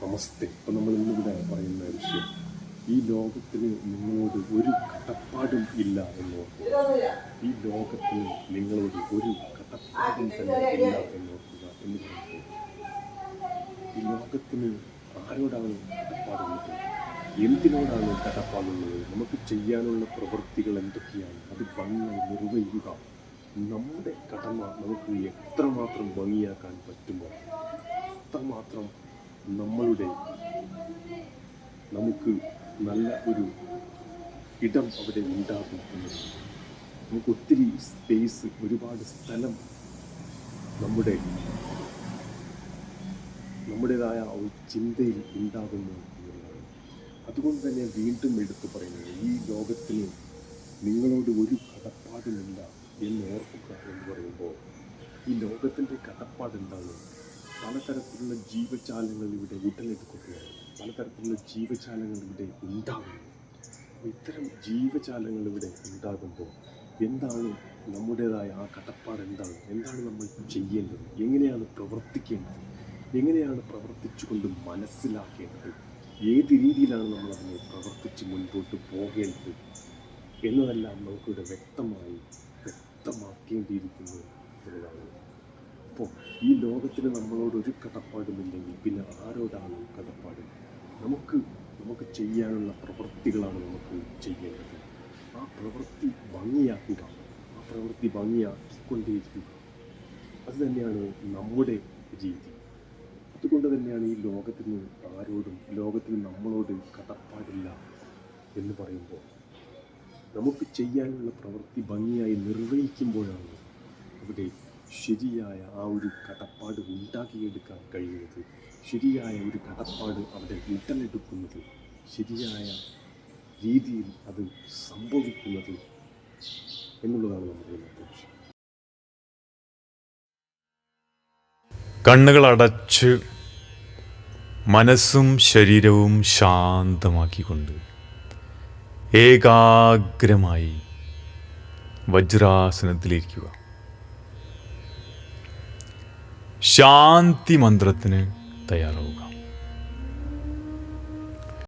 നമസ്തേ. ഇപ്പം നമ്മൾ ഇന്നിവിടെ പറയുന്ന വിഷയം, ഈ ലോകത്തിന് നിങ്ങളോട് ഒരു കടപ്പാടും ഇല്ല എന്നോർക്കുക. ഈ ലോകത്തിന് നിങ്ങളോട് ഒരു കടപ്പാടും തന്നെ ഇല്ല എന്നോർക്കുക എന്ന് പറയുമ്പോൾ, ഈ ലോകത്തിന് ആരോടാണ് കടപ്പാടുള്ളത്? എന്തിനോടാണ് കടപ്പാടുള്ളത്? നമുക്ക് ചെയ്യാനുള്ള പ്രവൃത്തികൾ എന്തൊക്കെയാണ്? അത് ഭംഗിയായി നിർവഹിക്കുക. നമ്മുടെ കടമ നമുക്ക് എത്രമാത്രം ഭംഗിയാക്കാൻ പറ്റുമോ അത്രമാത്രം നമുക്ക് നല്ല ഒരു ഇടം അവിടെ ഉണ്ടാകും എന്നുള്ളത്. നമുക്ക് ഒത്തിരി സ്പേസ്, ഒരുപാട് സ്ഥലം നമ്മുടേതായ ഒരു ചിന്തയിൽ ഉണ്ടാകുന്നു എന്നുള്ളതാണ്. അതുകൊണ്ട് തന്നെ വീണ്ടും എടുത്തു പറയുന്നത്, ഈ ലോകത്തിന് നിങ്ങളോട് ഒരു കടപ്പാടുമില്ല എന്ന് ഓർക്കുക എന്ന് പറയുമ്പോൾ, ഈ ലോകത്തിൻ്റെ കടപ്പാട് എന്താണ്? പലതരത്തിലുള്ള ജീവജാലങ്ങൾ ഇവിടെ ഉടലെടുക്കുകയാണ്. പലതരത്തിലുള്ള ജീവജാലങ്ങൾ ഇവിടെ ഉണ്ടാകുന്നു. ഇത്തരം ജീവജാലങ്ങൾ ഇവിടെ ഉണ്ടാകുമ്പോൾ എന്താണ് നമ്മുടേതായ ആ കടപ്പാട്? എന്താണ് നമ്മൾ ചെയ്യേണ്ടത്? എങ്ങനെയാണ് പ്രവർത്തിക്കേണ്ടത്? എങ്ങനെയാണ് പ്രവർത്തിച്ചുകൊണ്ട് മനസ്സിലാക്കേണ്ടത്? ഏത് രീതിയിലാണ് നമ്മൾ അതിനെ പ്രവർത്തിച്ച് മുൻപോട്ട് പോകേണ്ടത് എന്നതെല്ലാം നമുക്കിവിടെ വ്യക്തമാക്കേണ്ടിയിരിക്കുന്നു എന്നതാണ്. അപ്പോൾ ഈ ലോകത്തിന് നമ്മളോട് ഒരു കടപ്പാടുമില്ലെങ്കിൽ പിന്നെ ആരോടാണ് കടപ്പാട്? നമുക്ക് ചെയ്യാനുള്ള പ്രവൃത്തികളാണ് നമുക്ക് ചെയ്യേണ്ടത്. ആ പ്രവൃത്തി ഭംഗിയാക്കുക, ആ പ്രവൃത്തി ഭംഗിയാക്കിക്കൊണ്ടേയിരിക്കുക. അത് തന്നെയാണ് നമ്മുടെ രീതി. അതുകൊണ്ട് തന്നെയാണ് ഈ ലോകത്തിന് നമ്മളോട് കടപ്പാടില്ല എന്ന് പറയുമ്പോൾ, നമുക്ക് ചെയ്യാനുള്ള പ്രവൃത്തി ഭംഗിയായി നിർവഹിക്കുമ്പോഴാണ് അവിടെ ശരിയായ ആ ഒരു കടപ്പാട് ഉണ്ടാക്കിയെടുക്കാൻ കഴിയുന്നത്. ശരിയായ ഒരു കടപ്പാട് അവിടെ ഉടലെടുക്കുന്നത്, ശരിയായ രീതിയിൽ അത് സംഭവിക്കുന്നത് എന്നുള്ളതാണ് നമ്മുടെ ഇന്നത്തെ വിഷയം. കണ്ണുകളടച്ച് മനസ്സും ശരീരവും ശാന്തമാക്കിക്കൊണ്ട് ഏകാഗ്രമായി വജ്രാസനത്തിലിരിക്കുക. ശാന്തി മന്ത്രത്തിന് തയ്യാറാവുക.